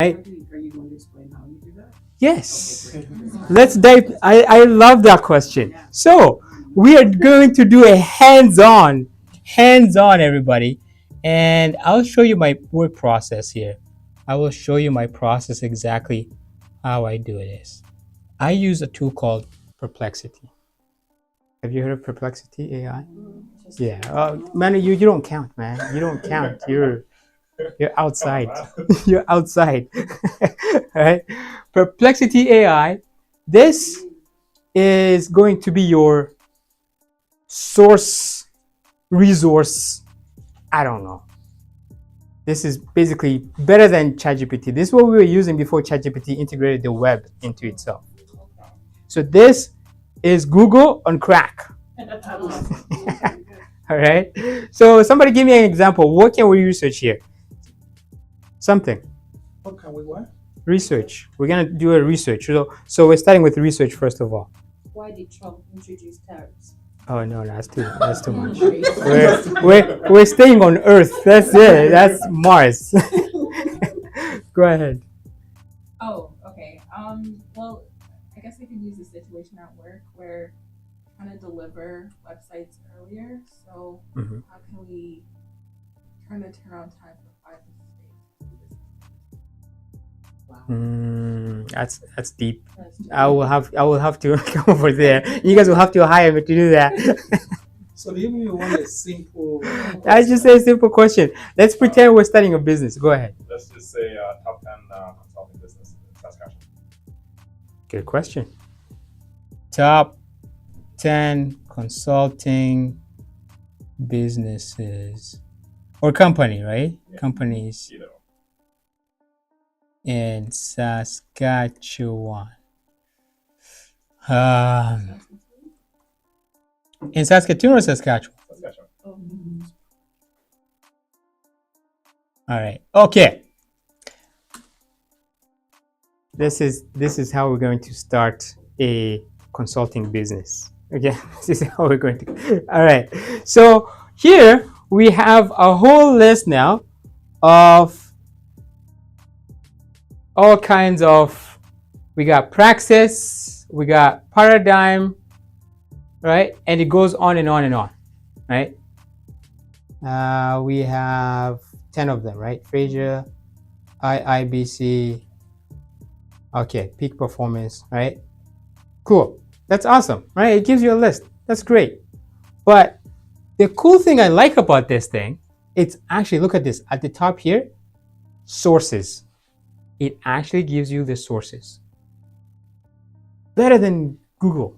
Right? Are you going to explain how you do that? Yes. Okay, great. Let's dive. I love that question. So we are going to do a hands-on, everybody, and I'll show you my work process here. I will show you my process exactly how I do this. I use a tool called Perplexity. Have you heard of Perplexity AI? Yeah. Man, you don't count, man. You don't count. You're outside. You're outside. All right. Perplexity AI. This is going to be your source resource. I don't know. This is basically better than ChatGPT. This is what we were using before ChatGPT integrated the web into itself. So this is Google on crack. All right. So somebody give me an example. What can we research here? Something. What can we what? Research. We're gonna do a research. So we're starting with research first of all. Why did Trump introduce tariffs? Oh no, that's too much. We're staying on Earth. That's it. That's Mars. Go ahead. Oh, okay. Well, I guess I could use a situation at work where I'm trying to deliver websites earlier. So Mhm. how can we turn the turnaround time from 5 to 6? That's deep. I will have to come over there. You guys will have to hire me to do that. So do you mean you want a simple? I just say a simple question. Let's pretend we're starting a business. Go ahead. Let's just say top 10 consulting business in Saskatchewan. Good question. Top 10 consulting businesses or company, right? Yeah. Companies Either. in Saskatchewan. In Saskatoon or Saskatchewan? Saskatchewan. All right. Okay. This is how we're going to start a consulting business. Okay. This is how we're going to. All right. So here we have a whole list now of all kinds of. We got praxis. We got paradigm. Right, and it goes on and on and on. Right. We have 10 of them, right? Fraser, IIBC. Okay, peak performance, right? Cool. That's awesome, right? It gives you a list. That's great. But the cool thing I like about this thing, it's actually, look at this at the top here, sources. It actually gives you the sources. Better than Google,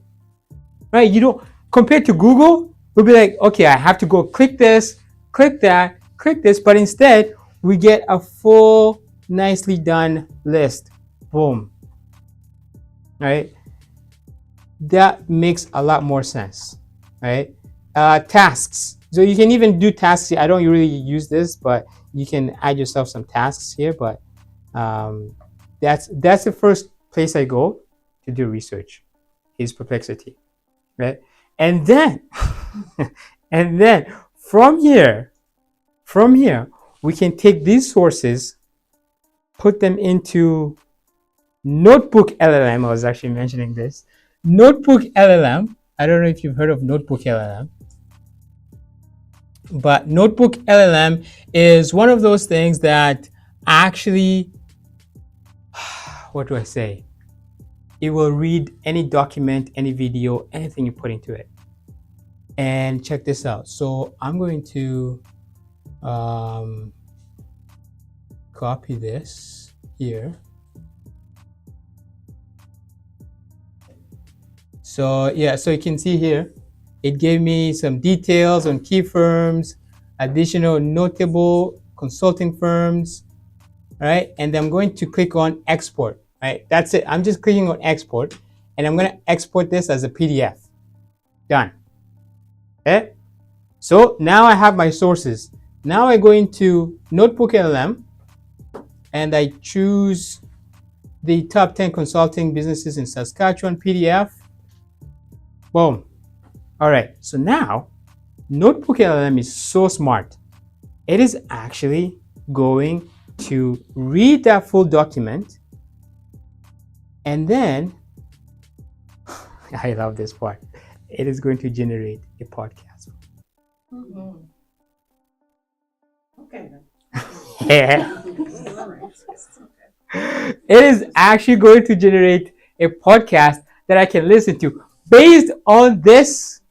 right? You don't, compared to Google, we'll be like, okay, I have to go click this, click that, click this, but instead we get a full, nicely done list. Boom. Right? That makes a lot more sense. Right? Tasks. So you can even do tasks here. I don't really use this, but you can add yourself some tasks here. But that's the first place I go to do research, is Perplexity. Right? And then from here, we can take these sources, put them into Notebook LLM. I was actually mentioning this. Notebook LLM. I don't know if you've heard of Notebook LLM. But Notebook LLM is one of those things that actually, what do I say? It will read any document, any video, anything you put into it. And check this out. So I'm going to copy this here. So yeah, so you can see here, it gave me some details on key firms, additional notable consulting firms, right? And I'm going to click on export, right? That's it. I'm just clicking on export, and I'm going to export this as a PDF. Done. Okay. So now I have my sources. Now I go into Notebook LLM, and I choose the top 10 consulting businesses in Saskatchewan PDF. Boom. All right. So now Notebook LLM is so smart. It is actually going to read that full document, and then I love this part. It is going to generate a podcast. Mhm. Okay then. Yeah. All right. It is actually going to generate a podcast that I can listen to based on this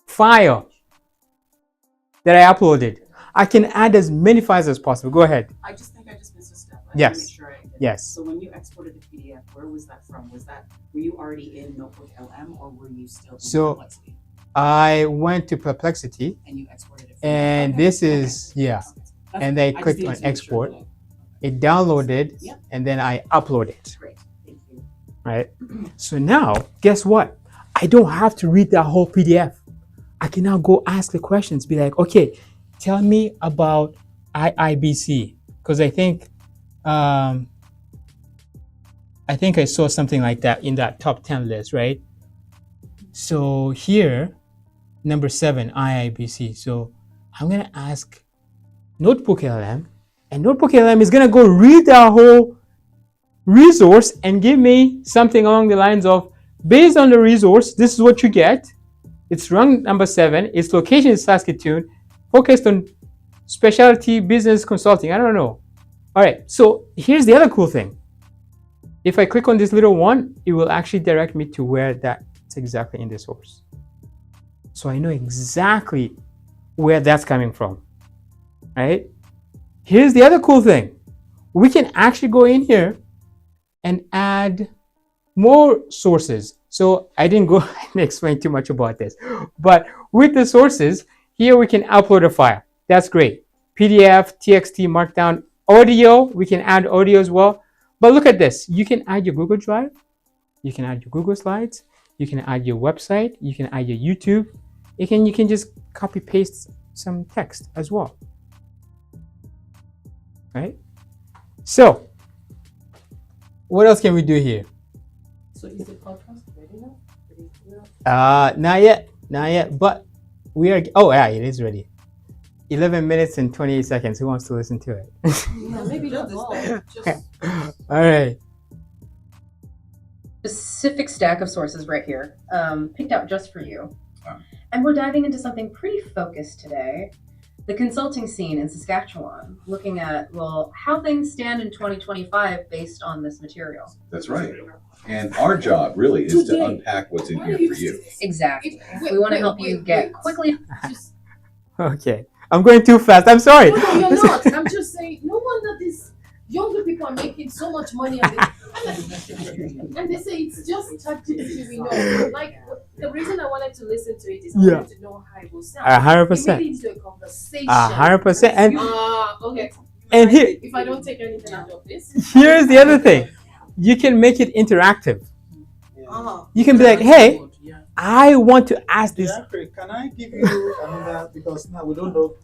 file that I uploaded. I can add as many files as possible. Go ahead. I just think I just missed a step. Yes. Make sure I get it. Yes. So when you exported the PDF, where was that from? Were you already in Notebook LM or were you still in So- Perplexity I went to Perplexity, and you exported it? From and okay. this is, yeah, Okay. That's- and I just clicked needed on to make sure export. that It downloaded, Yep. and then I uploaded. Great, thank you. Right? So now, guess what? I don't have to read that whole PDF. I can now go ask the questions, be like, okay, tell me about IIBC. Because I think I saw something like that in that top 10 list, right? So here, number 7, IIBC. So I'm gonna ask Notebook LM, and Notebook LM is gonna go read that whole resource and give me something along the lines of, based on the resource, this is what you get. It's run number 7. Its location is Saskatoon, focused on specialty business consulting. I don't know. All right. So here's the other cool thing. If I click on this little one, it will actually direct me to where that's exactly in the source. So I know exactly where that's coming from. Right? Here's the other cool thing. We can actually go in here and add more sources. So I didn't go and explain too much about this, but with the sources, here we can upload a file. That's great. PDF, TXT, Markdown, audio, we can add audio as well. But look at this. You can add your Google Drive. You can add your Google Slides. You can add your website. You can add your YouTube. You can just copy paste some text as well. Right? So, what else can we do here? So is the podcast ready now? Ready to go? Not yet, but we are, oh yeah, it is ready. 11 minutes and 28 seconds. Who wants to listen to it? Yeah, maybe not this time. Just All right. Specific stack of sources right here, picked out just for you. Wow. And we're diving into something pretty focused today. The consulting scene in Saskatchewan, looking at, well, how things stand in 2025 based on this material. That's right. And our job really is to unpack what's in here for you. Exactly. We want to help you get quickly. Okay. I'm going too fast. I'm sorry. No, you're not. I'm just saying, no wonder these younger people are making so much money and they say it's just ChatGPT, we know. Like, the reason I wanted to listen to it is I Yeah. wanted to know how it will sound. 100%. It made it into a conversation. 100%. And Okay. and here, If I don't take anything out of this. here's the other thing. You can make it interactive. Oh. You can be like, hey, Yeah. I want to ask this. Jeffrey, can I give you another, because now we don't know.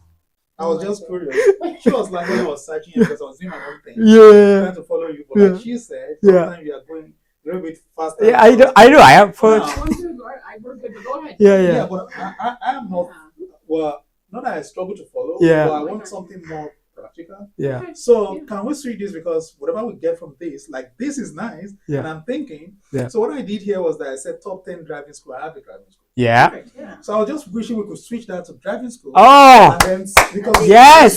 I was just curious. She was like, when I was searching because I was doing my own thing. Yeah. Trying to follow you, but Yeah. like she said, Yeah. sometimes you are going a little bit faster. Yeah, I know. I have for. Now, I work with go ahead. Yeah, yeah, yeah. but I am not, well, not that I struggle to follow, Yeah. but I want something more practical. Yeah. So can we switch this, because whatever we get from this, like this is nice, Yeah. and I'm thinking. Yeah. So what I did here was that I said top 10 driving school. I have a driving school. Yeah. Yeah. So I was just wishing we could switch that to driving school. Oh, And then because yes.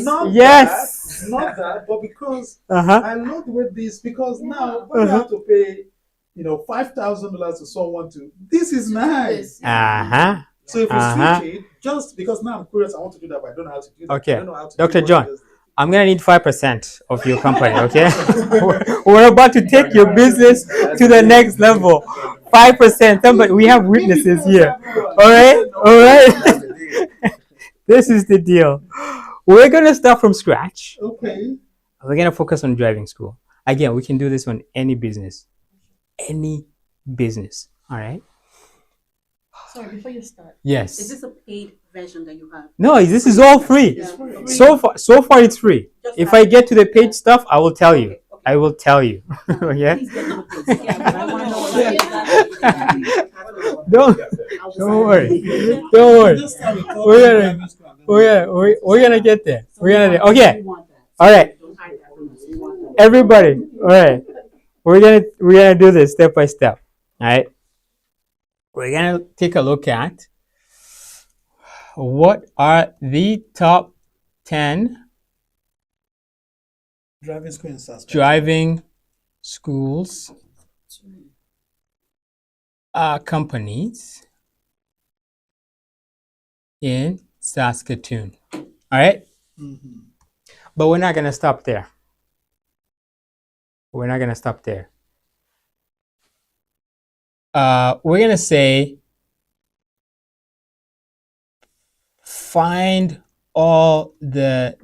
Not Yes. that, not that, but because Uh-huh. I love the way this, because now when you have to pay, $5,000 to someone to, this is nice. Uh-huh. So if we Uh-huh. switch it, just because now I'm curious, I want to do that, but I don't know how to do that. Okay. I don't know how to Dr. do John. what I'm gonna need 5% of your company, okay? We're about to take your business to the next level. 5%. Somebody, we have witnesses here. All right. This is the deal. We're gonna start from scratch. Okay. We're gonna focus on driving school. Again, we can do this on any business. Any business. All right. Sorry, before you start, Yes. is this a paid version that you have? No, this is all free. Yeah. So far it's free. Just If have- I get to the paid stuff, I will tell you. Okay, okay. I will tell you. Yeah. Please get to the paid stuff. Yeah, but I want to know what Yeah. exactly. Don't I'll just don't sign worry. it. Don't worry. Just have a call We're to gonna- driving school and we're gonna get there. So We're gonna we do. want- Okay. we want that. All right. Don't hide that from us. We want that. Everybody. All right. We're gonna do this step by step. All right. We're gonna take a look at what are the top 10 Driving school in Saskatchewan. driving schools companies in Saskatoon. All right. Mhm. But we're not gonna stop there. We're not gonna stop there. We're gonna say find all the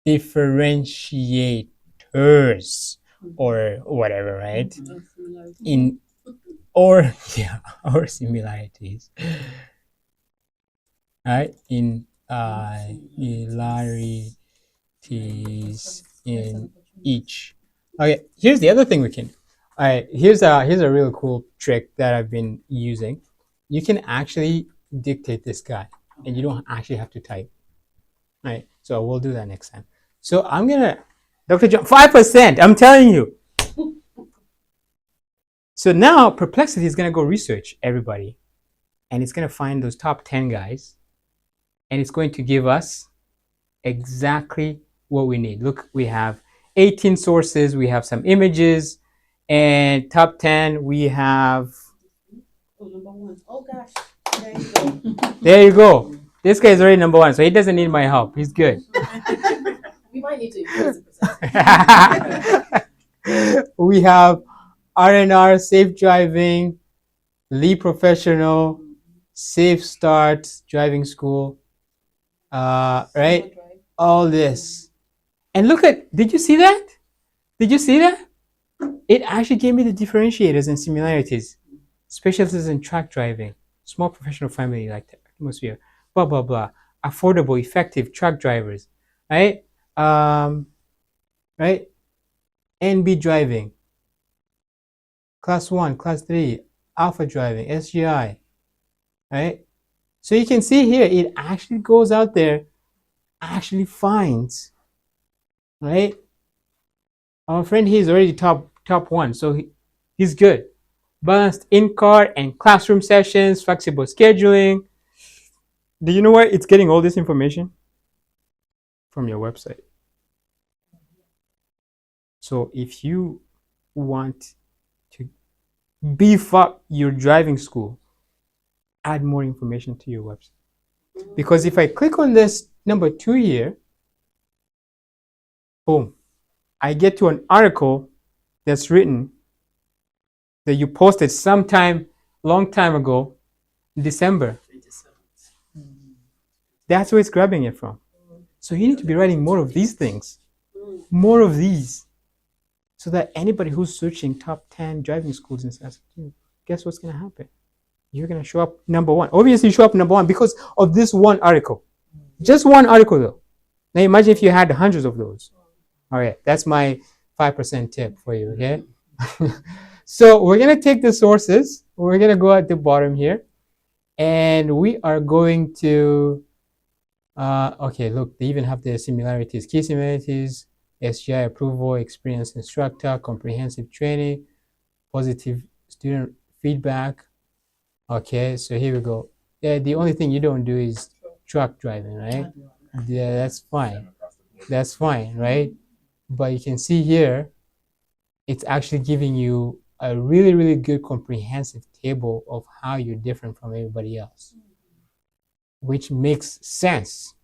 differentiators or whatever, right? In or yeah, or similarities. Right? In similarities in each. Okay, here's the other thing we can. All right, here's a really cool trick that I've been using. You can actually dictate this guy, and you don't actually have to type. All right, so we'll do that next time. So I'm gonna, Dr. John, 5%. I'm telling you. So now Perplexity is gonna go research everybody, and it's gonna find those top 10 guys, and it's going to give us exactly what we need. Look, we have 18 sources, we have some images, and top 10 we have. Oh, number one. Oh gosh. There you go. There you go. This guy is already number one, so he doesn't need my help. He's good. We might need to increase the percentage. We have R&R, Safe Driving, Lee Professional, Safe Start, Driving School, right? All this. And look at, did you see that? Did you see that? It actually gave me the differentiators and similarities. Specialties in track driving, small professional family like atmosphere, blah, blah, blah. Affordable, effective truck drivers, right? Right? NB driving, class 1, class 3, alpha driving, SGI, right? So you can see here, it actually goes out there, actually finds, right? Our friend here is already top one, so he's good. Balanced in-car and classroom sessions, flexible scheduling. Do you know where it's getting all this information? From your website. So if you want to beef up your driving school, add more information to your website. Because if I click on this number 2 here, boom, I get to an article that's written that you posted sometime long time ago, in December. That's where it's grabbing it from. So you need to be writing more of these things, more of these, so that anybody who's searching top 10 driving schools in Saskatoon, guess what's going to happen? You're going to show up number one. Obviously, you show up number one because of this one article. Just one article, though. Now imagine if you had hundreds of those. All right, that's my 5% tip for you, okay? So we're going to take the sources. We're going to go at the bottom here. And we are going to, okay, look, they even have the similarities. Key similarities, SGI approval, experienced instructor, comprehensive training, positive student feedback. Okay, so here we go. Yeah, the only thing you don't do is truck driving, right? Yeah, that's fine. That's fine, right? But you can see here, it's actually giving you a really, really good comprehensive table of how you're different from everybody else, which makes sense.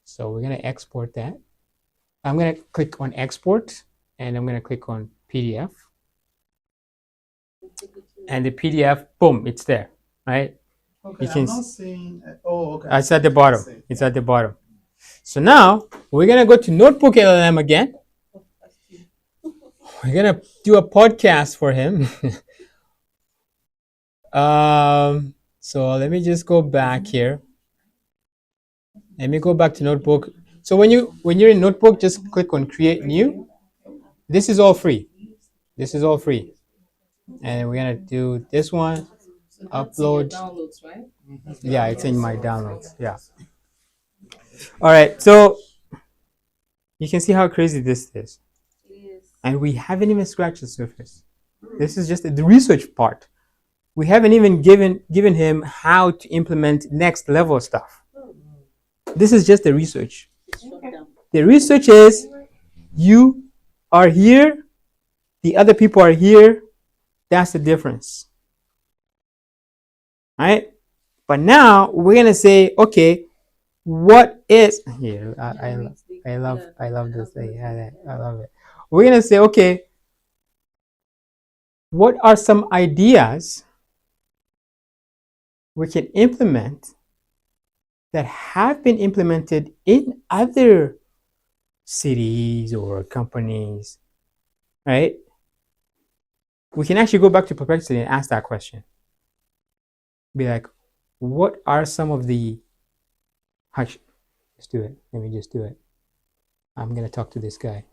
So we're going to export that. I'm going to click on export and I'm going to click on PDF. And the PDF, boom, it's there, right? Okay, You can I'm not seeing. Oh, okay. It's at the bottom. It's at the bottom. So now we're going to go to Notebook LLM again. We're going to do a podcast for him. So let me just go back here. Let me go back to Notebook. So when you're in Notebook, just click on Create New. This is all free. This is all free. And we're gonna do this one. So that's in your Upload. downloads, right? Yeah, it's in my downloads. Yeah. All right, so you can see how crazy this is, It is. and we haven't even scratched the surface. This is just the research part. We haven't even given him how to implement next level stuff. This is just the research. It's shut down. The research is you are here, the other people are here. That's the difference. Right? But now we're gonna say, okay, what is here? I love this thing. Yeah, I love it. We're gonna say, okay, what are some ideas we can implement that have been implemented in other cities or companies, right? We can actually go back to Perplexity and ask that question. Be like, what are some of the hush, just do it. Let me just do it. I'm gonna talk to this guy.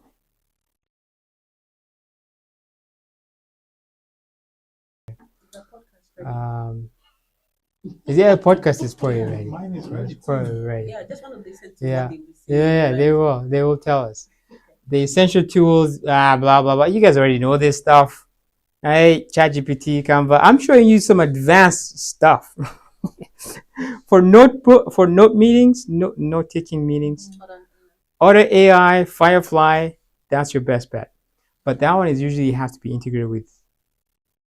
Is there a podcast is probably ready? Mine is ready. Probably ready. Yeah, I just want to listen to Yeah. what they will say. Yeah, they will. They will tell us. The essential tools, blah blah blah. You guys already know this stuff, right? ChatGPT, Canva. I'm showing you some advanced stuff for note meetings, note taking meetings. Other AI, Firefly. That's your best bet. But that one is usually has to be integrated with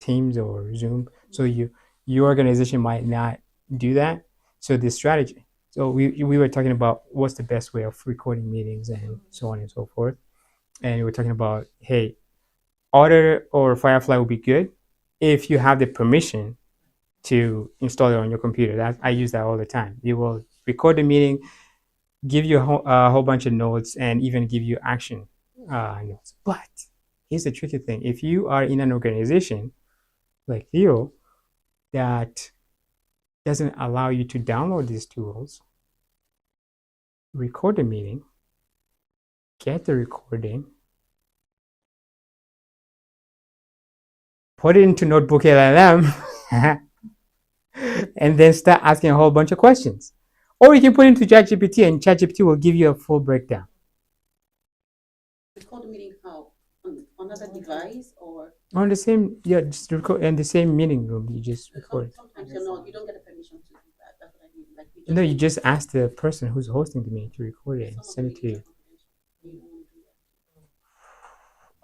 Teams or Zoom. So your organization might not do that. So the strategy. So we were talking about what's the best way of recording meetings and so on and so forth. And we were talking about, hey, Otter or Firefly will be good if you have the permission to install it on your computer. That I use that all the time. You will record the meeting, give you a whole bunch of notes, and even give you action notes. But here's the tricky thing: if you are in an organization like Theo that doesn't allow you to download these tools, record the meeting, get the recording, put it into Notebook LLM, and then start asking a whole bunch of questions. Or you can put it into ChatGPT, and ChatGPT will give you a full breakdown. Record the meeting how? On another device or? On the same, yeah, just record in the same meeting room. You just record. Sometimes you don't get the permission to do that. That's what I mean. Like No, you just ask the person who's hosting the meeting to record it and send it to you.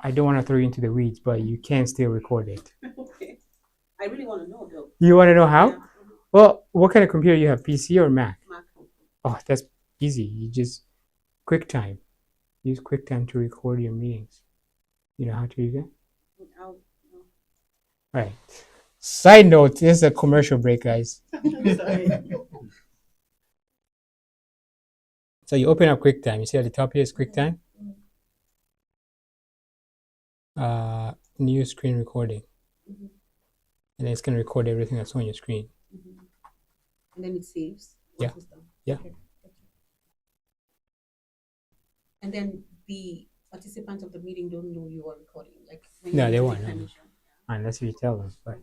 I don't want to throw you into the weeds, but you can still record it. Okay. I really want to know though. You want to know how? Yeah. Well, what kind of computer you have? PC or Mac? Mac. Oh, that's easy. You just QuickTime. Use QuickTime to record your meetings. You know how to use it? I'll- Right. Side note, this is a commercial break, guys. Sorry. So you open up QuickTime. You see at the top here is QuickTime. New screen recording. And then it's going to record everything that's on your screen. And then it saves. Yeah. What is done. Yeah. Okay. And then the participants of the meeting don't know you are recording. Like when No, you they give won't know. permission. Unless you tell them. But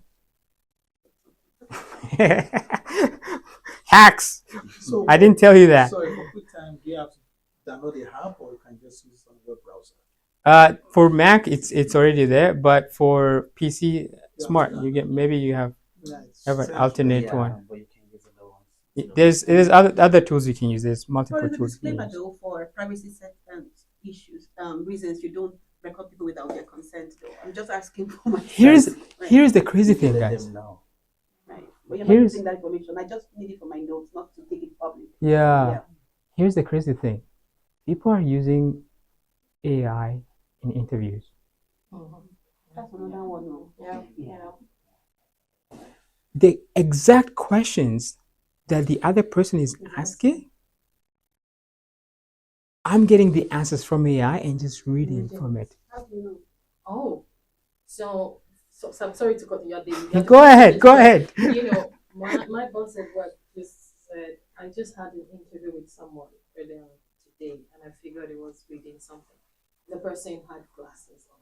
hacks. So I didn't tell you that. So for QuickTime, do you have to download the app or you can just use it on the web browser? For Mac, it's already there, but for PC, smart. You get maybe you have Yeah, an alternate one. But you can use other ones. There's other tools you can use. There's multiple For the tools. You can disclaimer use. though, for privacy issues, reasons you don't record people without their consent though. I'm just asking for my Here's the crazy You thing, let guys. them know. right. But you're not Here's- using that information. I just need it for my notes, not to take it public. Yeah. Here's the crazy thing. People are using AI in interviews. That's another one. No. Yeah. The exact questions that the other person is asking, I'm getting the answers from AI and just reading from it. How do you know? Oh, so I'm sorry to cut you off. Go ahead. Go ahead. You know, my boss at work just said, I just had an interview with someone earlier today, and I figured it was reading something. The person had glasses on,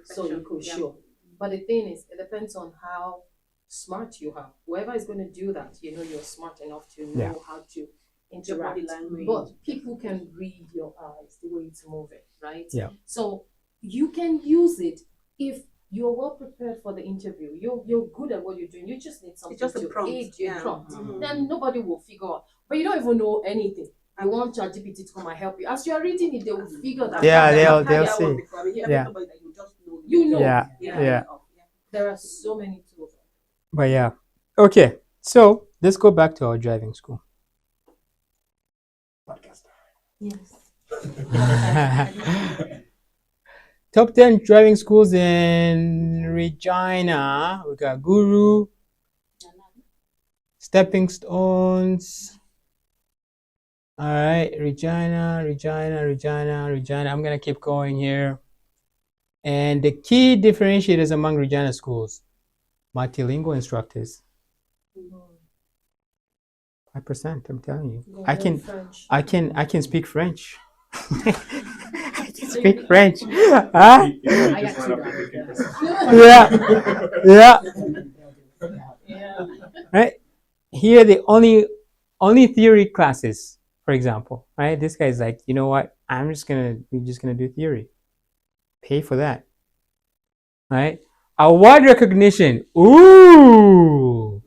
so you could show. But the thing is, it depends on how smart you are. Whoever is going to do that, you know, you're smart enough to know Yeah. how to Your body interact. language. But people can read your eyes, the way it's moving, right? Yeah. So you can use it if you're well prepared for the interview. You're good at what you're doing. You just need something just a to prompt, aid your yeah. prompt. Mhm. Then nobody will figure out. But you don't even know anything. I want ChatGPT to come and help you. As you're reading it, they will figure that. Yeah, out. they'll I've had that see. one before. I mean, Yeah. somebody that you just know. You know. Yeah. Yeah. There are so many tools. But yeah. Okay. So let's go back to our driving school. Yes. Top 10 driving schools in Regina. We got Guru, Stepping Stones. All right, Regina. I'm gonna keep going here. And the key differentiators among Regina schools: multilingual instructors. 5%. I'm telling you, I can speak French. I can speak French. Huh? You just went up to 15%. Yeah. Yeah. Right. Here, the only theory classes, for example, right? This guy's like, you know what? We're just gonna do theory. Pay for that. Right? Award recognition. Ooh.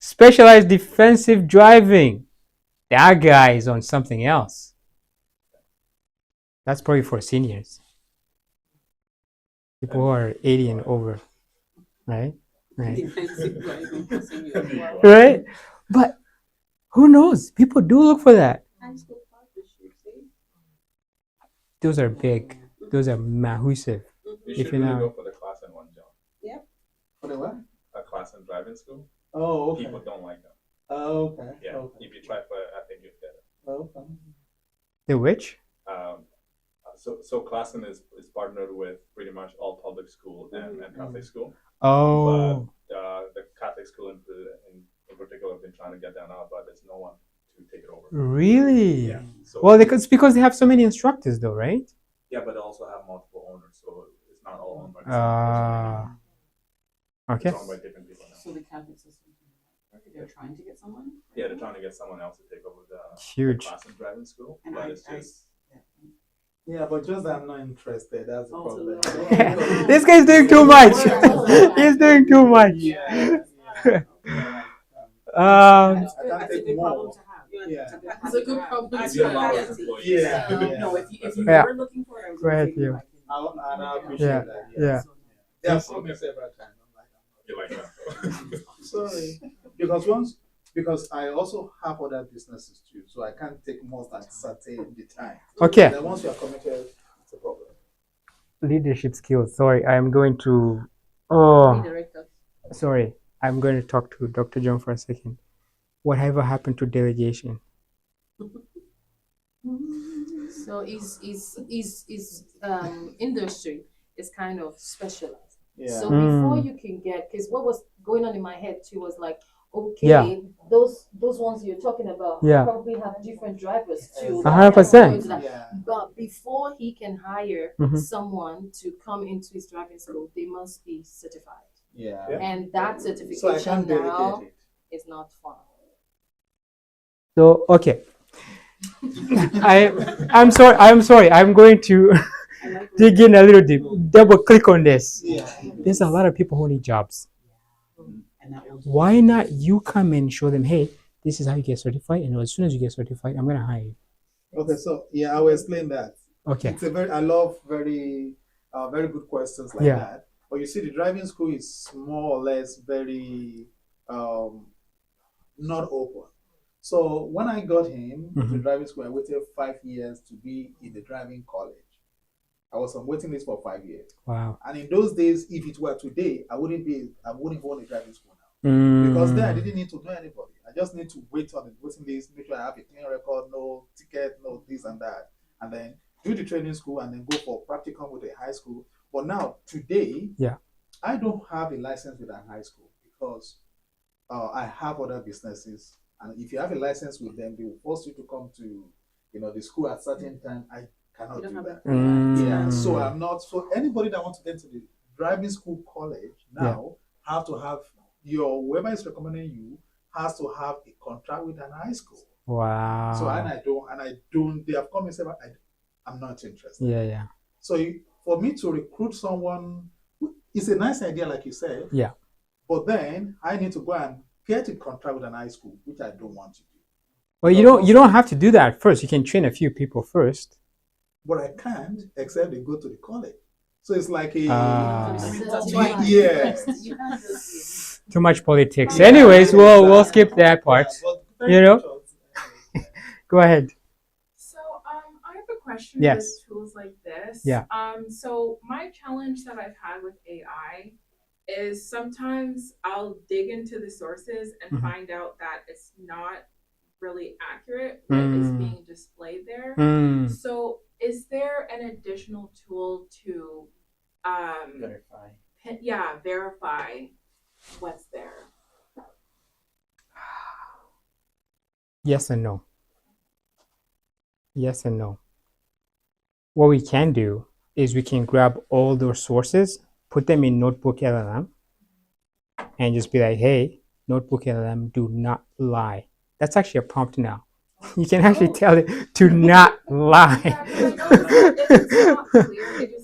Specialized defensive driving. That guy is on something else. That's probably for seniors. People who are 80 and over. Right? Right? But who knows? People do look for that. Those are big. Those are massive. You If should you really know. go for the class in one job. For the what? A class in driving school. Oh, okay. People don't like them. Oh, okay. Yeah. Okay. If you try for it, I think you'd get it. Okay. The which? So Klassen is partnered with pretty much all public school and Catholic school. Oh. But the Catholic school in particular have been trying to get that out, but there's no one to take it over. Really? Yeah. So Well, it's because they have so many instructors, though, right? yeah, but they also have multiple owners, so it's not all owned by the same person. Okay. It's owned by different people now. So the Catholic system, they're trying to get someone. Yeah, they're trying to get someone else to take over the Huge. Klassen driving school, And but it's just. Yeah, but just that I'm not interested. That's the problem. This guy's doing too much. He's doing too much. Yeah. Um, I can't take more. Yeah. It's a good problem If to you allow have. us employees. Yeah. No, if you Yeah. were looking for it, I was Go ahead, gonna you. say, I appreciate Yeah, that. yeah. They have called me several times. I'm like, You like that? sorry. Because I also have other businesses too, so I can't take more than certain the time. Okay. Then once you are committed, it's a problem. Leadership skills. Sorry, I'm going to. Oh, redirect us. sorry. I'm going to talk to Dr. John for a second. Whatever happened to delegation? So industry is kind of specialized. Yeah. So before you can get, because what was going on in my head too was like, okay, Yeah. those ones you're talking about Yeah. probably have different drivers too. 100%. Yeah. But before he can hire Mhm. someone to come into his driving school, they must be certified. Yeah. And that So I certification can't now delegate it. is not fun. So okay. I'm sorry. I'm going to dig in a little deep. Double click on this. Yeah. There's a lot of people who need jobs. And that will Why not you come and show them, hey, this is how you get certified, and as soon as you get certified, I'm gonna hire you. Okay, so yeah, I will explain that. Okay. It's I love very good questions like Yeah. that. But you see, the driving school is more or less very not open. So when I got him to Mhm. driving school, I waited 5 years to be in the driving college. I was on waiting list for 5 years. Wow. And in those days, if it were today, I wouldn't go on a driving school now. Because then I didn't need to know anybody. I just need to wait on the waiting list, make sure I have a clean record, no ticket, no this and that. And then do the training school and then go for practicum with a high school. But now, today, Yeah. I don't have a license with a high school because I have other businesses. And if you have a license with them, they will force you to come to the school at certain time. I cannot do that. Yeah, so I'm not. So anybody that wants to get to the driving school college now have to have whoever is recommending you has to have a contract with an high school. Wow. So I don't. They have come and said, I'm not interested. Yeah. So for me to recruit someone, it's a nice idea, like you said. Yeah. But then I need to go and get a contract with an high school, which I don't want to do. Well, you don't have to do that first. You can train a few people first. But I can't, except they go to the college. So it's like a too much politics. Anyways, we'll skip that part. You know. Go ahead. So I have a question Yes. with tools like this. Yeah. So my challenge that I've had with AI is sometimes I'll dig into the sources and find out that it's not really accurate what is being displayed there. So is there an additional tool to verify what's there? Yes and no. Yes and no. What we can do is we can grab all those sources, put them in Notebook LLM, and just be like, hey, Notebook LLM, do not lie. That's actually a prompt now. You can actually tell it to not lie.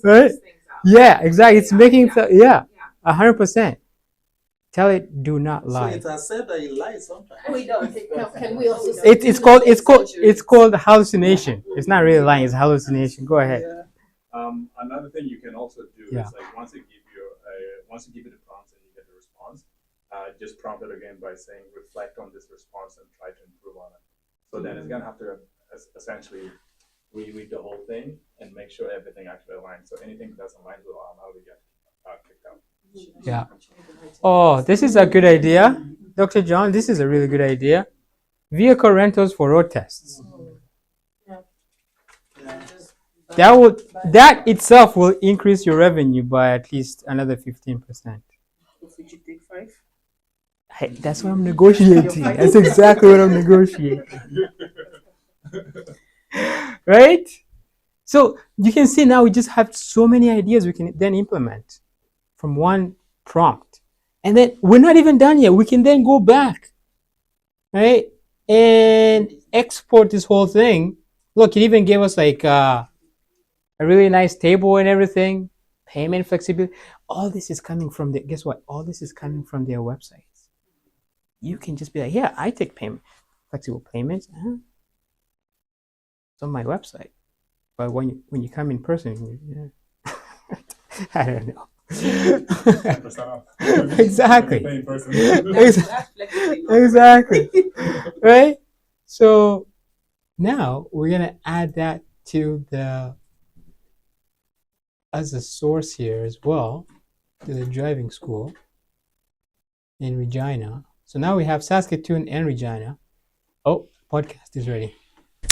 Right? Yeah, exactly. It's making 100%. Tell it, do not lie. So it has said that you lie sometimes. We don't. Can we also? It's called hallucination. It's not really lying. It's hallucination. Go ahead. Another thing you can also do is like once you give it a prompt and you get a response, just prompt it again by saying reflect on this response and try to improve on it. So then it's gonna have to essentially reread the whole thing and make sure everything actually aligns. So anything that doesn't align will automatically get kicked out. Yeah. Oh, this is a good idea, Dr. John. This is a really good idea. Vehicle rentals for road tests. That itself will increase your revenue by at least another 15%. Would you take 5? Hey, that's what I'm negotiating. That's exactly what I'm negotiating. Right? So you can see now we just have so many ideas we can then implement from one prompt. And then we're not even done yet. We can then go back, right? And export this whole thing. Look, it even gave us like a really nice table and everything. Payment flexibility. All this is coming from guess what? All this is coming from their websites. You can just be like, yeah, I take flexible payments. It's on my website. But when you come in person, I don't know. Exactly. Exactly. Right? So now we're gonna add that to as a source here as well to the driving school in Regina. So now we have Saskatoon and Regina. Oh, podcast is ready.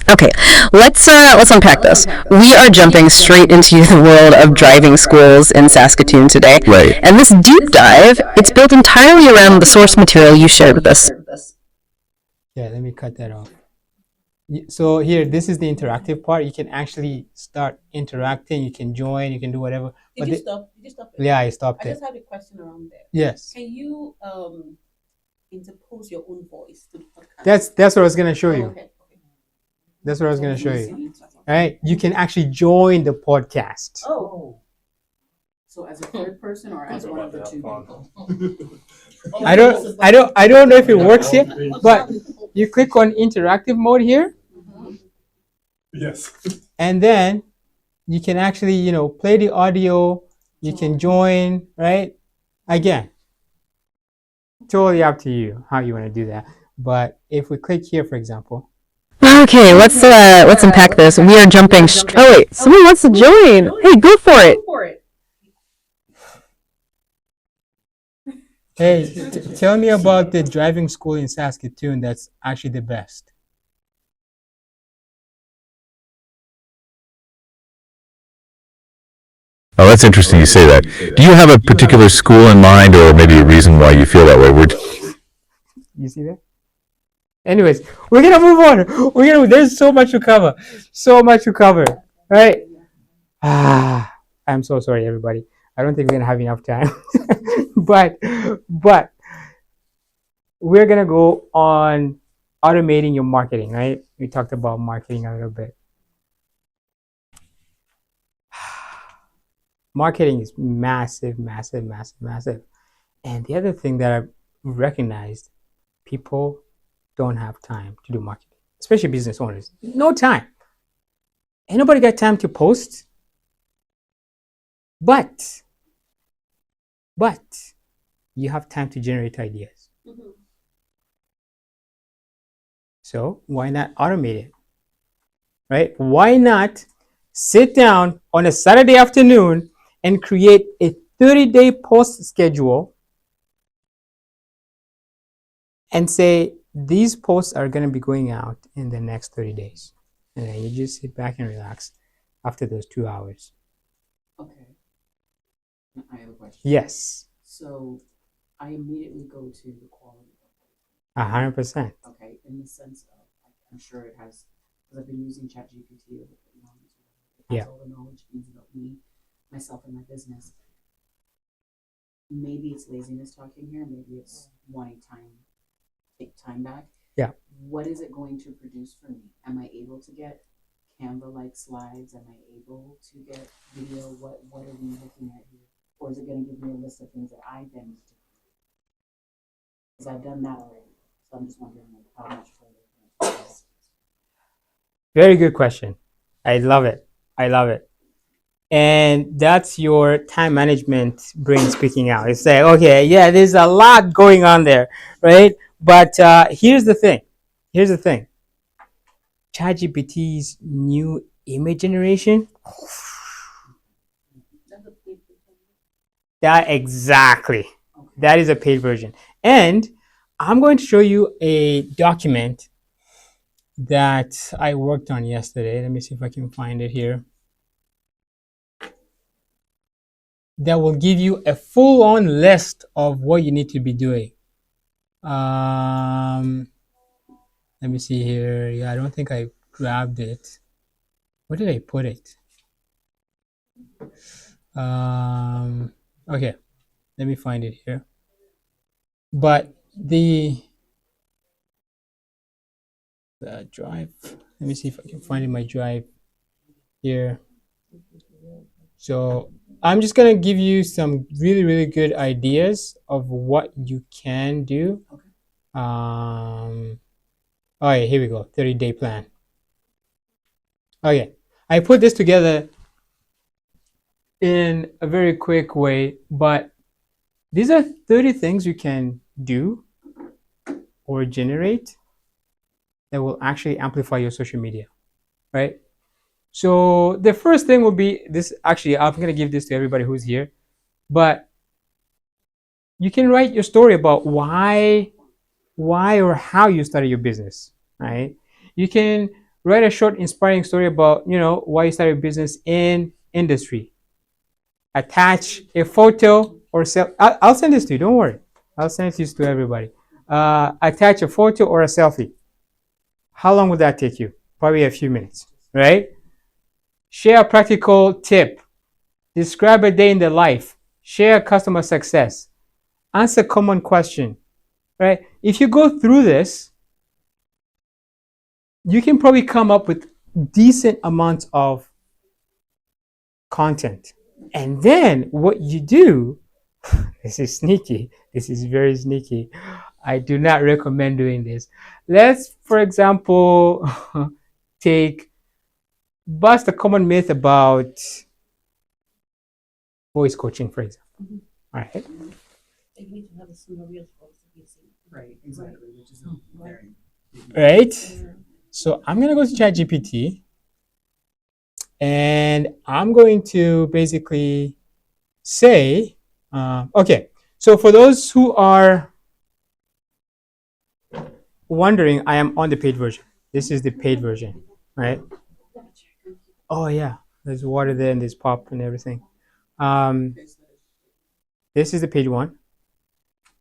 Okay, let's unpack this. We are jumping straight into the world of driving schools in Saskatoon today. Right. And this deep dive, it's built entirely around the source material you shared with us. Yeah, let me cut that off. So here, this is the interactive part. You can actually start interacting. You can join. You can do whatever. Did you stop it? Yeah, I stopped I it. just have a question around there. Yes. Can you interpose your own voice to the podcast? That's what I was gonna show you. Okay. That's what I was gonna show you. All right, you can actually join the podcast. Oh. So as a third person or as one of the two people? I don't know if it works here, but you click on interactive mode here. Yes. And then you can actually, play the audio. You can join, right? Again, totally up to you how you want to do that. But if we click here, for example. Okay, let's unpack this. We are jumping. Oh wait, someone wants to join. Hey, go for it. Hey, tell me about the driving school in Saskatoon that's actually the best. Oh, that's interesting you say that. Do you have a particular school in mind or maybe a reason why you feel that way? You see that? Anyways, we're gonna move on. There's so much to cover. Right? I'm so sorry, everybody. I don't think we're gonna have enough time. but we're gonna go on automating your marketing, right? We talked about marketing a little bit. Marketing is massive, massive, massive, massive. And the other thing that I've recognized, people don't have time to do marketing, especially business owners. No time. Ain't nobody got time to post. But you have time to generate ideas. So why not automate it? Right? Why not sit down on a Saturday afternoon and create a 30-day post schedule and say, these posts are going to be going out in the next 30 days. And then you just sit back and relax after those 2 hours. Okay. I have a question. Yes. So I immediately go to the quality. 100%. Okay, in the sense of, I'm sure it has, because I've been using ChatGPT. It has all the knowledge it needs about me, myself, and my business. Maybe it's laziness talking here. Maybe it's wanting take time back. Yeah. What is it going to produce for me? Am I able to get Canva-like slides? Am I able to get video? What are we looking at here? Or is it going to give me a list of things that I then need to do? Because I've done that already. So I'm just wondering how much further. Very good question. I love it. I love it. And that's your time management brain speaking out. It's like, okay, yeah, there's a lot going on there, right? But here's the thing. ChatGPT's new image generation. That exactly. That is a paid version. And I'm going to show you a document that I worked on yesterday. Let me see if I can find it here. That will give you a full-on list of what you need to be doing. Let me see here. Yeah, I don't think I grabbed it. Where did I put it? Okay, let me find it here. But the drive, let me see if I can find it in my drive here. So I'm just gonna give you some really, really good ideas of what you can do. All right, here we go. 30-day plan. Okay, I put this together in a very quick way, but these are 30 things you can do or generate that will actually amplify your social media, right? So the first thing will be this. Actually, I'm going to give this to everybody who's here, but you can write your story about why or how you started your business, right? You can write a short inspiring story about, why you started your business in industry. Attach a photo or I'll send this to you, don't worry. I'll send this to everybody. Attach a photo or a selfie. How long would that take you? Probably a few minutes, right? Share a practical tip. Describe a day in the life. Share customer success. Answer common question, right? If you go through this, you can probably come up with decent amounts of content. And then what you do, this is sneaky. This is very sneaky. I do not recommend doing this. Let's, for example, bust a common myth about voice coaching, for example. All right. They need to have a scenario for right, exactly, which is very right. So I'm gonna go to ChatGPT, and I'm going to basically say, okay. So for those who are wondering, I am on the paid version. This is the paid version, right? Oh yeah, there's water there and there's pop and everything. This is the page one.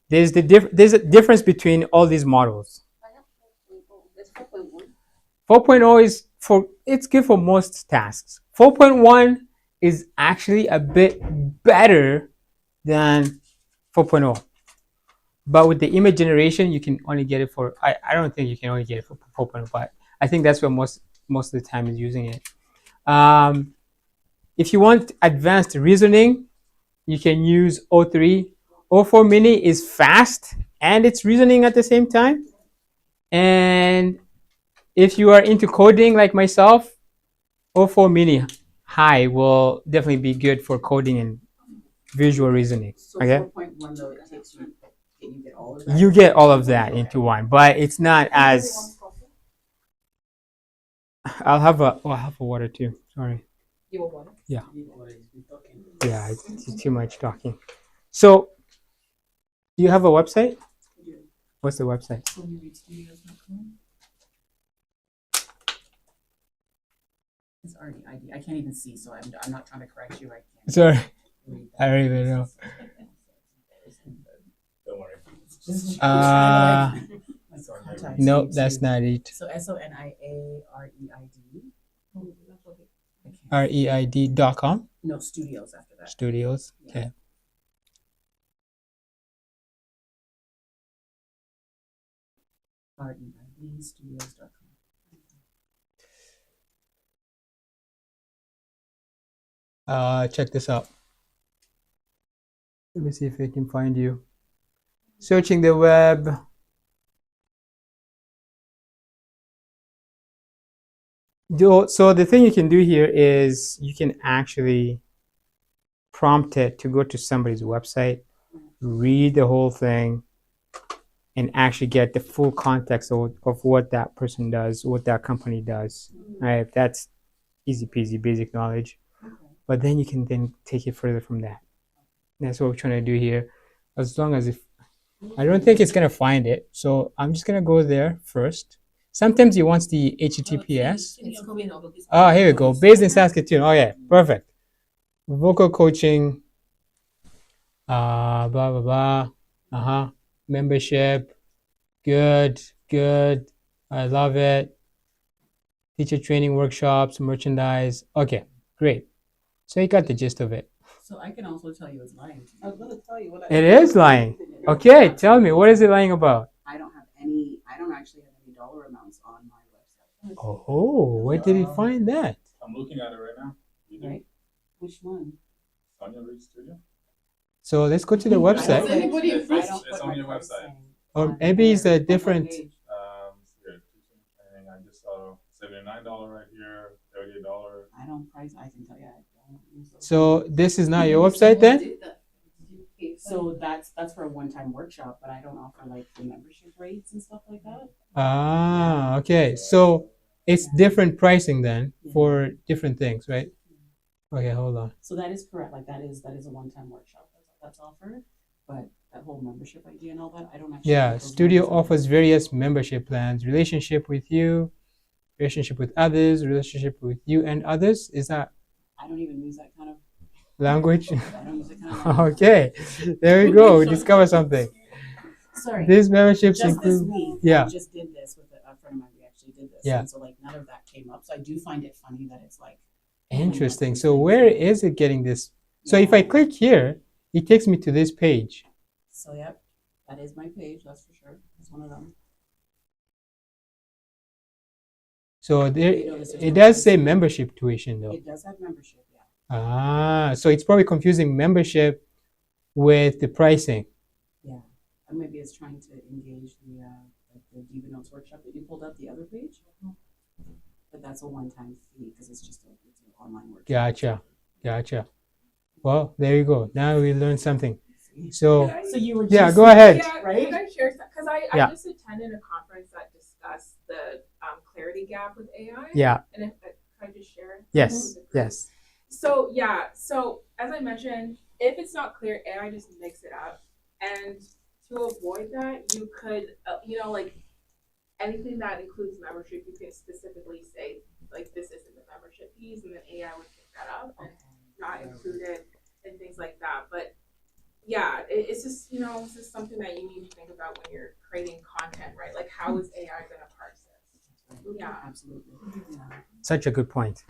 There's a difference between all these models. 4.0 is it's good for most tasks. 4.1 is actually a bit better than 4.0. But with the image generation, you can only get it for, I don't think you can only get it for 4.0, but I think that's where most of the time is using it. If you want advanced reasoning, you can use O3. O4 Mini is fast and it's reasoning at the same time. And if you are into coding like myself, O4 Mini High will definitely be good for coding and visual reasoning. So Okay. 4.1 though, it takes you, you get all of that. You get all of that into one, but it's not as. I'll have a water too. Sorry. You want water? Yeah. Talking. Yeah, it's too much talking. So, do you have a website? What's the website? It's already ID. I can't even see, so I'm not trying to correct you. I can't. Sorry, I don't even know. Don't worry. No, that's not it. So SONIAREID. REID.com. No, studios after that. Studios. Yeah. Okay. REID studios.com. Check this out. Let me see if I can find you. Searching the web. So the thing you can do here is you can actually prompt it to go to somebody's website, read the whole thing, and actually get the full context of what that person does, what that company does. Right? That's easy peasy, basic knowledge. But then you can then take it further from that. That's what we're trying to do here. As long as I don't think it's gonna find it, so I'm just gonna go there first. Sometimes it wants the HTTPS. Oh, here we go. Based in Saskatoon. Oh yeah, perfect. Vocal coaching. Blah blah blah. Membership. Good. I love it. Teacher training workshops, merchandise. Okay, great. So you got the gist of it. So I can also tell you it's lying. I was going to tell you what It is lying. Okay, tell me, what is it lying about? I don't actually have any dollar amounts on my website. Oh, where did he find that? I'm looking at it right now. Right? Which one? Sonia Reed Studio. So let's go to the website. It's on your website. Or maybe it's a different. Here, I just saw $79 right here, $38. I don't price. I can tell you. I don't use those. So this is not your website then? So that's for a one-time workshop, but I don't offer like the membership rates and stuff like that. Ah, okay. So it's different pricing then for different things, right? Okay, hold on. So that is correct. Like that is a one-time workshop that's offered, but that whole membership idea and all that, I don't actually. Yeah, Studio offers various membership plans: relationship with you, relationship with others, relationship with you and others. Is that? I don't even use that kind of language. I don't use that kind of language. Okay, there we go. We discover something. Sorry. These memberships just include. This week, yeah. I just did this with a friend of mine. We actually did this. Yeah. And so like none of that came up. So I do find it funny that it's like. Interesting. So where is it getting this? So if I click here, it takes me to this page. So yep, that is my page. That's for sure. It's one of them. So there, it does say membership tuition though. It does have membership, yeah. Ah, so it's probably confusing membership with the pricing. Yeah, and maybe it's trying to engage the Diva Notes workshop that you pulled up the other page. But that's a one-time fee because it's an online workshop. Gotcha. Well, there you go. Now we learned something. So you were just, go ahead. Yeah, right? Can I share because I just attended a conference that discussed the clarity gap with AI. Yeah. And if I just share? Yes. So as I mentioned, if it's not clear, AI just makes it up. And to avoid that, you could, like anything that includes membership, you can specifically say like this isn't the membership fees, and then AI would pick that up and not include it and things like that. But yeah, it's just it's just something that you need to think about when you're creating content, right? Like how is AI going to parse this? Yeah, absolutely. Such a good point.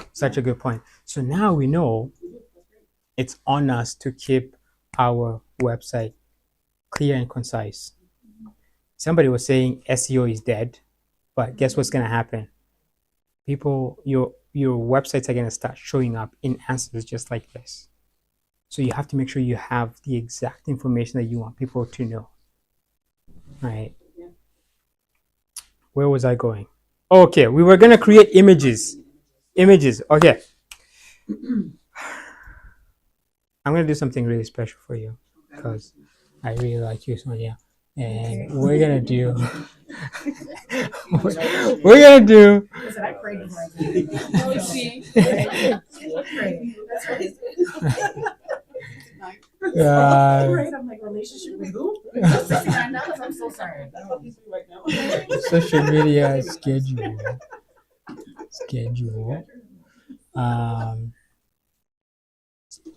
So now we know it's on us to keep our website clear and concise, somebody was saying SEO is dead, but guess what's going to happen? People, your websites are going to start showing up in answers just like this. So you have to make sure you have the exact information that you want people to know. Right? Where was I going? Okay, we were going to create images. Images. Okay. I'm going to do something really special for you because I really like you, Sonia. And we're going to do... we're going to do... Listen, I prayed before I Right, I'm like, relationship with who? $69, I'm so sorry. Social media schedule.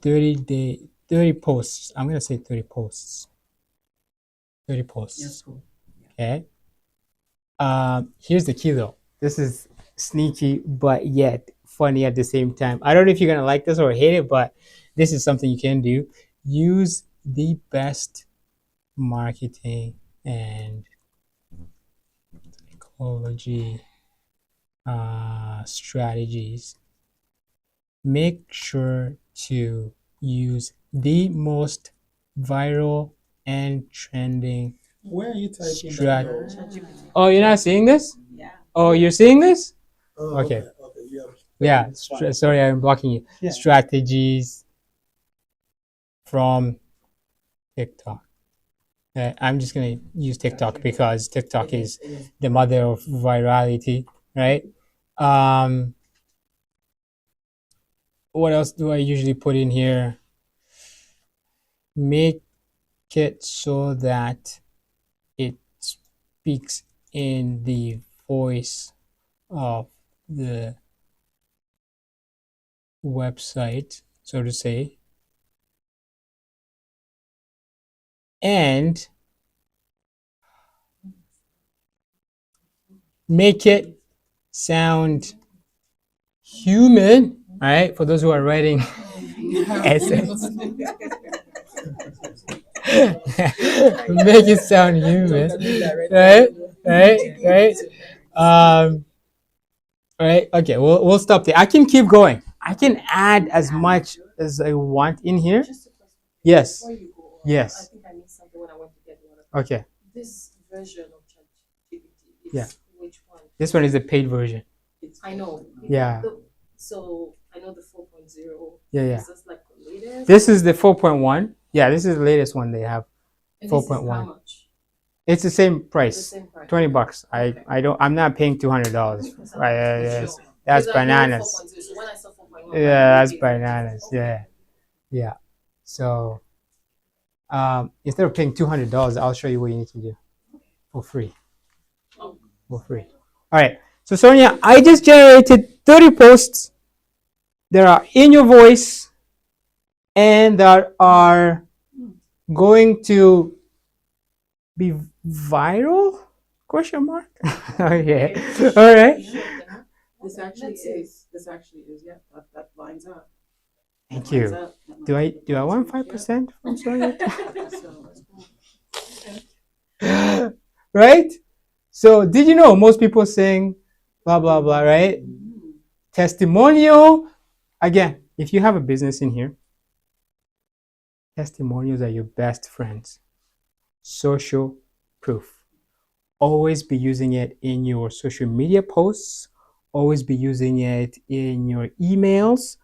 30 posts. I'm going to say 30 posts. 30 posts. Yes, cool. Okay. Here's the key though. This is sneaky, but yet funny at the same time. I don't know if you're going to like this or hate it, but this is something you can do. Use the best marketing and psychology strategies. Make sure to use the most viral and trending Where are you typing strat. Oh, you're not seeing this? Yeah. Oh, you're seeing this? Oh, Okay. Yeah. Yeah. Sorry, I'm blocking you. Yeah. Strategies from TikTok. I'm just gonna use TikTok because TikTok is the mother of virality, right? What else do I usually put in here? Make it so that it speaks in the voice of the website, so to say. And make it sound human, right? For those who are writing essays. Make it sound human, right? Right. Okay. We'll stop there. I can keep going. I can add as much as I want in here. Yes. Before you go on, Yes. I think I missed something when I went to get water. Okay. This version of ChatGPT is Yeah. which one? This one is the paid version. I know. Yeah. So I know the 4.0. Yeah. Is this like the latest? This is the 4.1. Yeah, this is the latest one they have. And this is 4.1. how much? It's the same price. The same price. $20. Okay. I'm not paying $200. Sure. That's Because I know bananas. 4.0, so when I saw 4.1, Yeah, that's okay. bananas. Okay. Yeah. So instead of paying $200, I'll show you what you need to do for free. Oh. For free. All right. So Sonia, I just generated 30 posts that are in your voice and that are going to be viral? Question mark? Okay. All right. This actually is. Yeah. That lines up. Thank you. Do I want 5% from Sonia? Right? So did you know most people sing blah blah blah, right? Testimonial. Again, if you have a business in here, testimonials are your best friends. Social proof. Always be using it in your social media posts. Always be using it in your emails.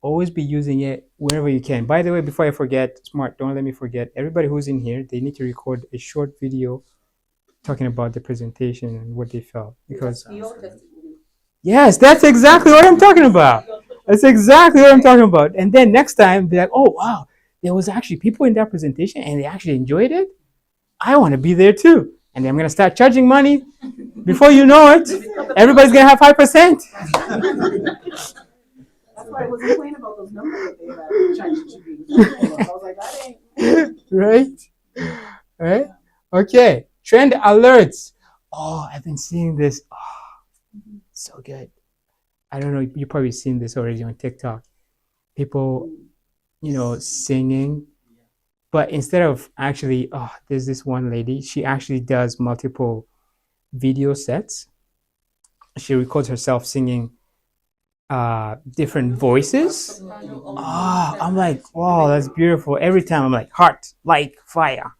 Always be using it wherever you can. By the way, before I forget, Smart, don't let me forget. Everybody who's in here, they need to record a short video talking about the presentation and what they felt. Because yes, that's exactly what I'm talking about. That's exactly what I'm talking about. And then next time, be like, oh wow, there was actually people in that presentation and they actually enjoyed it. I want to be there too. And then I'm gonna start charging money. Before you know it, everybody's gonna have 5%. That's why I was complaining about those numbers that they had. I was like, that ain't. Right? Okay. Trend alerts. Oh, I've been seeing this. Oh, so good. I don't know. You've probably seen this already on TikTok. People, singing But instead of actually, there's this one lady, she actually does multiple video sets. She records herself singing different voices. I'm like, wow, that's beautiful. Every time I'm like, heart, like fire.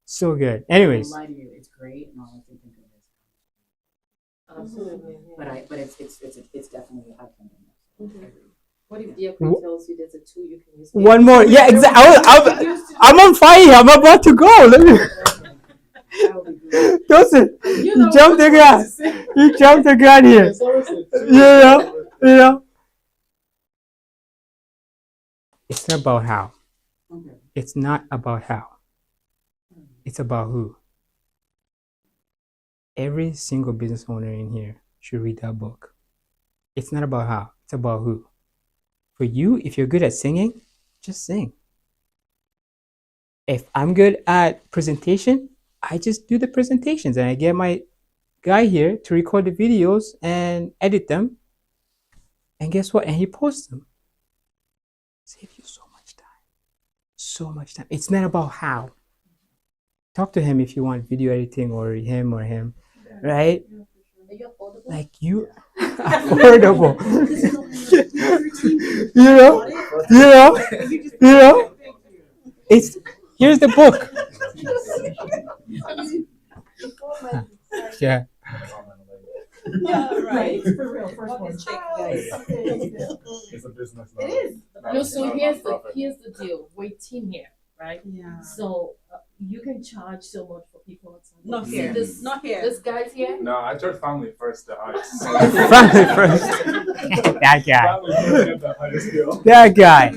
So good. Anyways. I won't lie to you, it's great, and all I can think of is. Absolutely. But it's definitely a high point. What if the airplane tells you there's a tool you can use? One more. Yeah, exactly. I'm on fire. I'm about to go. Let me. Joseph, you jumped the gun. You jumped the gun here. You know. It's not about how. It's not about how. It's about who. Every single business owner in here should read that book. It's not about how. It's about who. For you, if you're good at singing, just sing. If I'm good at presentation, I just do the presentations and I get my guy here to record the videos and edit them. And guess what? And he posts them. Save you so much time. So much time. It's not about how. Talk to him if you want video editing or him. Right? Like you affordable. you know. It's here's the book. Yeah. Yeah, right. For real. First one, check, guys. It's a business. It is. No, so here's the deal. We're team here, right? Yeah. So you can charge so much for people. Not here. Not here. This guy's here. No, I charge family first the highest. Family first. That guy. The highest bill. That guy.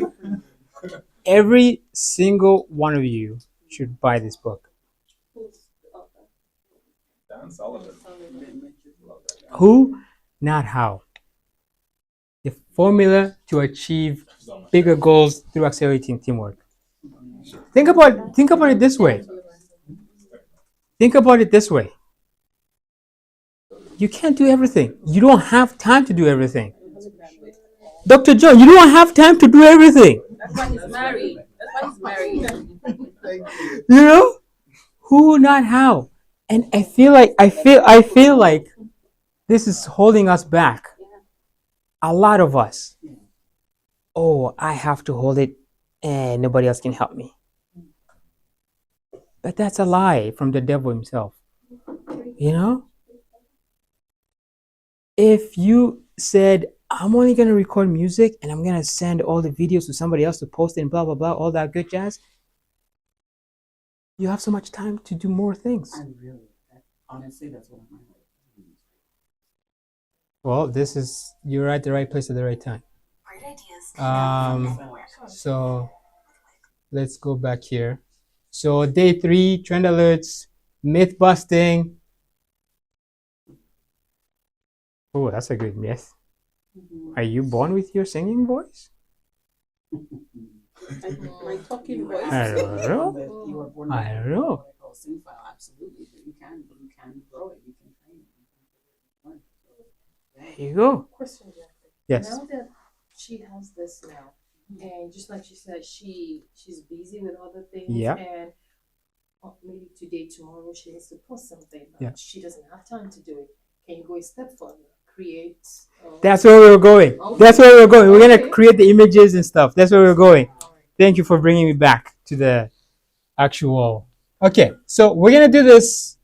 Every single one of you should buy this book. Dan Sullivan. Who, not how. The formula to achieve bigger goals through accelerating teamwork. Think about it this way. Think about it this way. You can't do everything. You don't have time to do everything. Dr. John, you don't have time to do everything. That's why he's married. You know? Who, not how. And I feel like this is holding us back. A lot of us. Oh, I have to hold it and nobody else can help me. But that's a lie from the devil himself. You know? If you said, I'm only going to record music and I'm going to send all the videos to somebody else to post it and blah, blah, blah, all that good jazz, you have so much time to do more things. Honestly, that's what I'm. Well, you're at the right place at the right time. So let's go back here. So day 3, trend alerts, myth busting. Oh, that's a good myth. Are you born with your singing voice? My talking voice. I don't know. Absolutely, but you can grow it. You can train it. There you go. Question, Jeffrey. Yes. Now that she has this now, and just like she said, she's busy with other things, Yeah. and maybe today, tomorrow, she needs to post something, but Yeah. she doesn't have time to do it. Can you go a step further? Create. That's where we're going. Okay. That's where we're going. We're Okay. gonna create the images and stuff. That's where we're going. Thank you for bringing me back to the actual. Okay, so we're gonna do this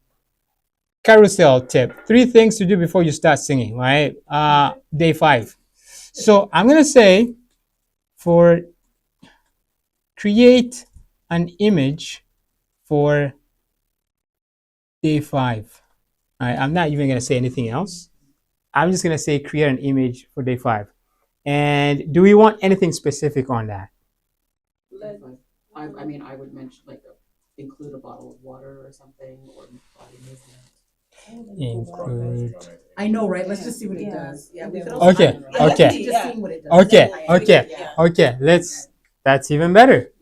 carousel tip. 3 things to do before you start singing, right? Day 5. So I'm gonna say for create an image for day 5. All right, I'm not even gonna say anything else. I'm just gonna say create an image for day 5. And do we want anything specific on that? I would mention include a bottle of water or something, or body movement. Include. I know, right? Let's just see what it does. Yeah. We could Okay. Just seeing what it does. Okay. That's even better.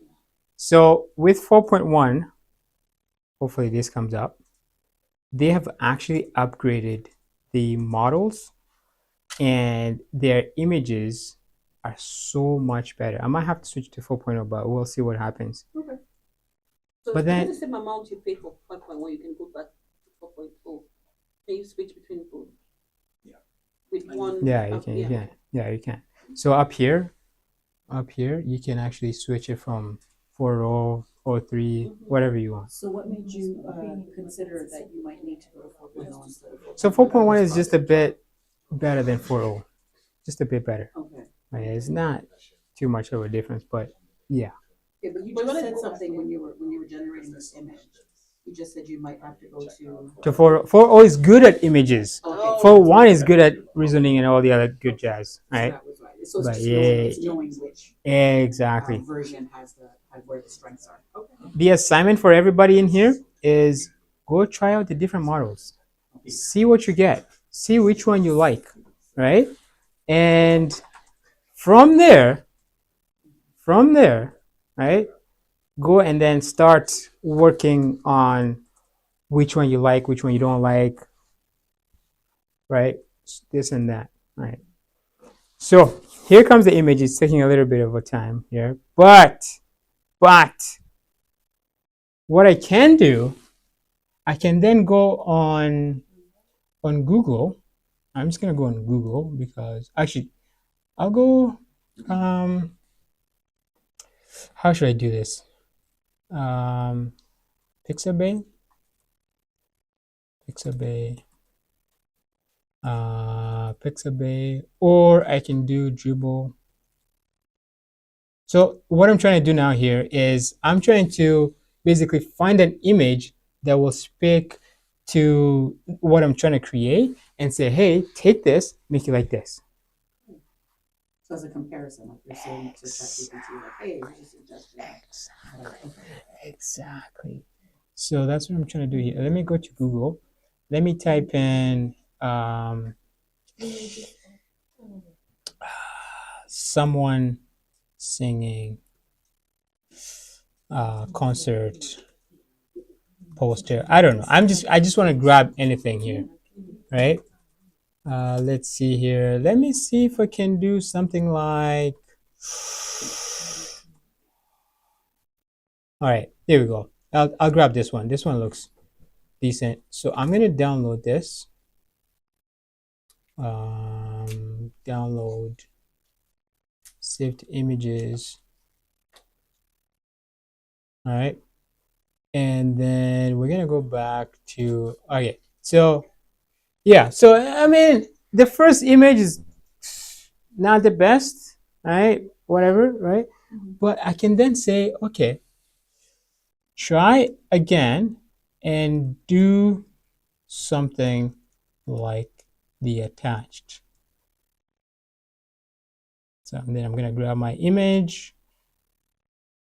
So with 4.1, hopefully this comes up. They have actually upgraded the models, and their images are so much better. I might have to switch to 4.0, but we'll see what happens. Okay. So But if then the same amount you pay for 5.1, you can go back to 4.0. Can you switch between both? Yeah. With one. yeah, you can, you can. So up here, you can actually switch it from 4.0, 4.3, whatever you want. So what made you consider that you might need to go to 4.0 instead of 4.1? So 4.1 is just a bit better than 4.0, just a bit better. Okay. Right? It's not too much of a difference, but yeah. Yeah, but you just said something when you were generating this image. You just said you might have to go to 4.0 is good at images. Okay. 4.1 is good at reasoning and all the other good jazz, right? So that was right. So it's But just yeah, knowing which exactly. version has where the strengths are. Okay. The assignment for everybody in here is go try out the different models. See what you get. See which one you like, right? And from there, right, go and then start working on which one you like, which one you don't like, right? This and that, right? So here comes the image. It's taking a little bit of a time here, but what I can do, I can then go on Google. I'm just gonna go on Google because actually I'll go. How should I do this? Pixabay, Pixabay, or I can do Dribble. So what I'm trying to do now here is I'm trying to basically find an image that will speak to what I'm trying to create and say, hey, take this, make it like this. So as a comparison, like you're saying to ChatGPT, like, hey, here's a suggestion. Exactly. So that's what I'm trying to do here. Let me go to Google. Let me type in someone singing concert poster. I don't know. I just want to grab anything here, right? Let's see here. Let me see if I can do something like. All right, here we go. I'll grab this one. This one looks decent. So I'm gonna download this. Download saved images. All right, and then we're gonna go back to okay. So yeah, so I mean the first image is not the best, right? Whatever, right? But I can then say, okay, try again and do something like the attached. So then I'm gonna grab my image.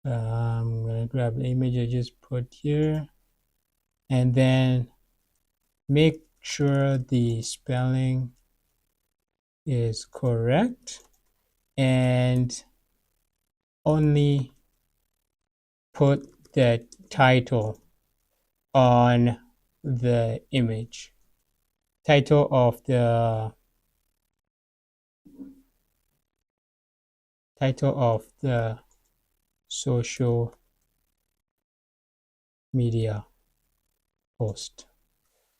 I'm gonna grab the image I just put here, and then make sure the spelling is correct and only put the title on the image. Title of the social media post.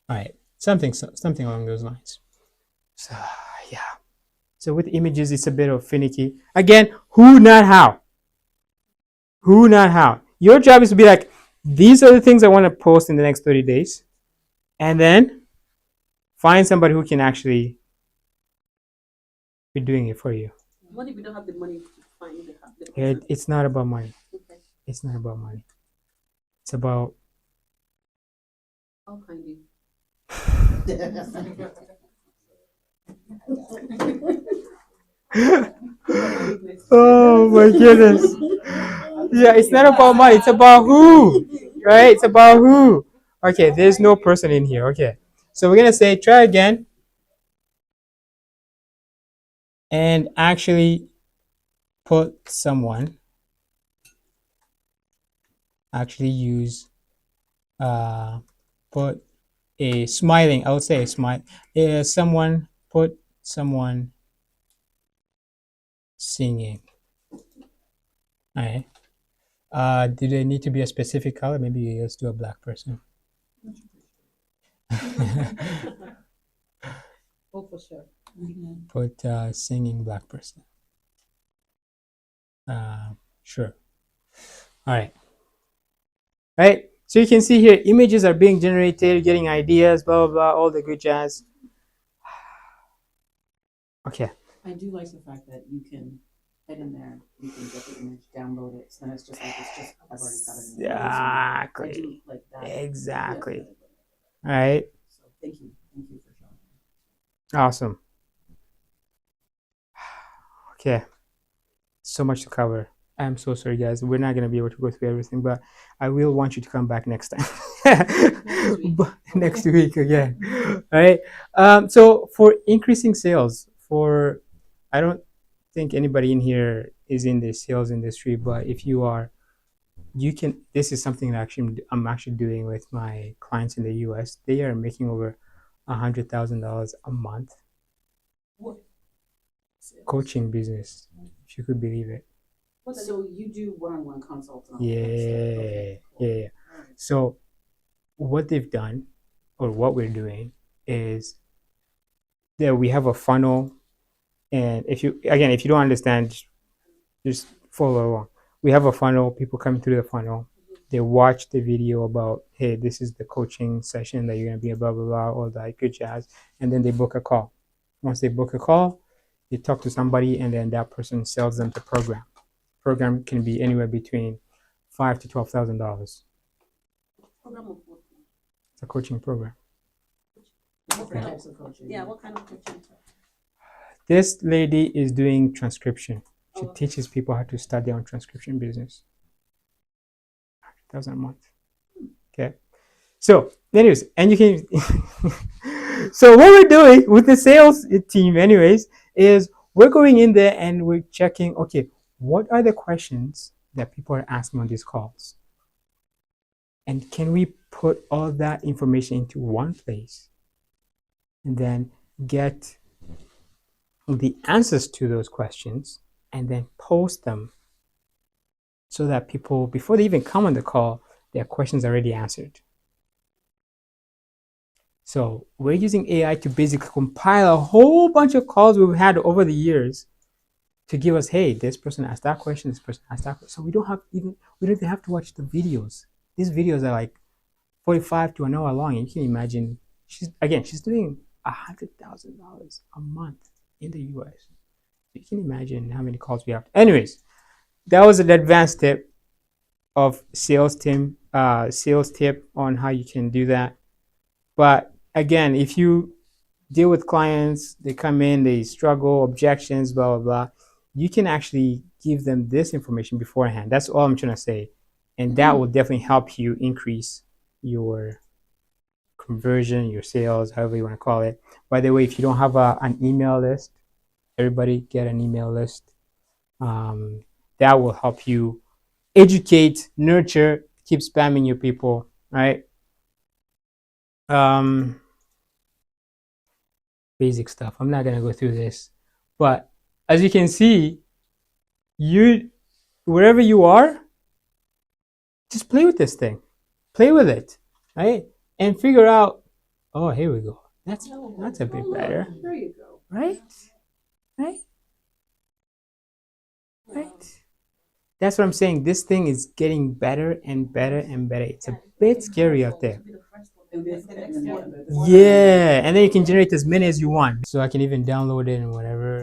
All right, something along those lines. So yeah. So with images, it's a bit of finicky. Again, who, not how. Who, not how. Your job is to be like, these are the things I want to post in the next 30 days. And then find somebody who can actually be doing it for you. What if we don't have the money to find the It's not about money. Okay. It's not about money. It's about. How can you? Oh my goodness. Yeah, it's not about money. It's about who, right? It's about who. Okay, there's no person in here. Okay, so we're gonna say try again and actually put someone. Actually use put a smiling. I would say a smile. Someone put someone singing. All right. Do they need to be a specific color? Maybe let's do a black person. Oh, for sure. Put singing black person. Sure. All right. Right. So you can see here, images are being generated, getting ideas, blah, blah, blah, all the good jazz. Okay. I do like the fact that you can head in there, you can get the image, download it, so then it's just like, I've already got it. Exactly. I do like that. Exactly. Yeah. All right. So thank you for showing me. Awesome. Okay. So much to cover. I'm so sorry, guys. We're not going to be able to go through everything, but I will want you to come back next time. Next week again. All right. So for increasing sales, I don't think anybody in here is in the sales industry, but if you are, this is something that I'm actually doing with my clients in the US. They are making over $100,000 a month. What? Coaching business, if you could believe it. So you do one-on-one consults and all Yeah, that stuff. Okay, cool. yeah. So what they've done, or what we're doing, is that we have a funnel, and if you don't understand, just follow along. We have a funnel. People come through the funnel. They watch the video about, hey, this is the coaching session that you're gonna be blah blah blah, all that good jazz, and then they book a call. Once they book a call, they talk to somebody, and then that person sells them the program. Program can be anywhere between $5,000 to $12,000. It's a coaching program. What types of coaching? Yeah, what kind of coaching? This lady is doing transcription. She teaches people how to start their own transcription business. $100,000 a month. Okay. So, anyways, and you can. So what we're doing with the sales team, anyways, is we're going in there and we're checking. Okay, what are the questions that people are asking on these calls? And can we put all that information into one place and then get the answers to those questions and then post them so that people, before they even come on the call, their questions are already answered. So we're using AI to basically compile a whole bunch of calls we've had over the years to give us, hey, this person asked that question, this person asked that question. So we don't even have to watch the videos. These videos are like 45 to an hour long. And you can imagine, she's doing $100,000 a month in the US. You can imagine how many calls we have. Anyways, that was an advanced tip of sales tip on how you can do that. But again, if you deal with clients, they come in, they struggle, objections, blah, blah, blah, you can actually give them this information beforehand. That's all I'm trying to say. And that will definitely help you increase your conversion, your sales, however you want to call it. By the way, if you don't have an email list, everybody get an email list. That will help you educate, nurture, keep spamming your people, right? Basic stuff. I'm not gonna go through this, but as you can see, wherever you are, just play with this thing, play with it, right? And figure out. Oh, here we go. That's a bit better. There you go. Right? That's what I'm saying. This thing is getting better and better and better. It's a bit scary out there. Yeah, and then you can generate as many as you want. So I can even download it and whatever.